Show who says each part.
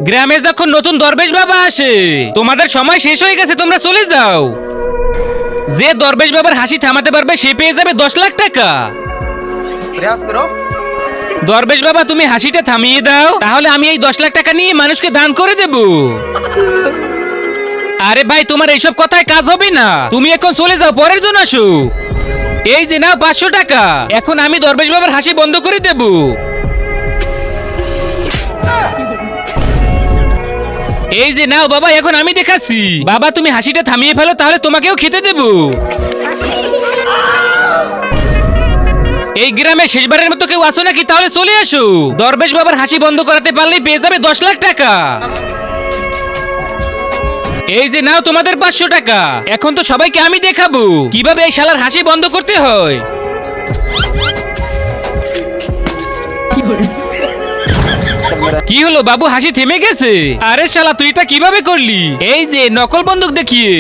Speaker 1: গ্রামে যখন নতুন দরবেশ বাবা আসে তোমাদের সময় শেষ হয়ে গেছে, তোমরা চলে যাও। যে দরবেশ বাবার হাসি থামাতে পারবে সে পেয়ে যাবে 10 লাখ টাকা।
Speaker 2: प्रयास करो।
Speaker 1: দরবেশ বাবা তুমি হাসিটা থামিয়ে দাও, তাহলে আমি এই 10 লাখ টাকা নিয়ে মানুষকে দান করে দেব। আরে ভাই তোমার এইসব কথায় কাজ হবে না, তুমি এখন চলে যাও, পরের জন আসো। এই যে নাও 500 টাকা, এখন আমি দরবেশ বাবার হাসি বন্ধ করে দেব। এই যে নাও বাবা, এখন আমি দেখাচ্ছি। বাবা তুমি হাসিটা থামিয়ে ফেলো, তাহলে তোমাকেও খেতে দেব। এই গ্রামে শেষবারের মতো কেউ আসো নাকি? তাহলে চলে আসো। দরবেশ বাবার হাসি বন্ধ করাতে পারলেই পেয়ে যাবে 10 লাখ টাকা। এই যে নাও তোমাদের 500 টাকা। এখন তো সবাইকে আমি দেখাবো কিভাবে এই শালার হাসি বন্ধ করতে হয়। কি হলো বাবু, হাসি থেমে গেছে? আরে শালা তুই এটা কিভাবে করলি? এই যে নকল বন্দুক দেখিয়ে।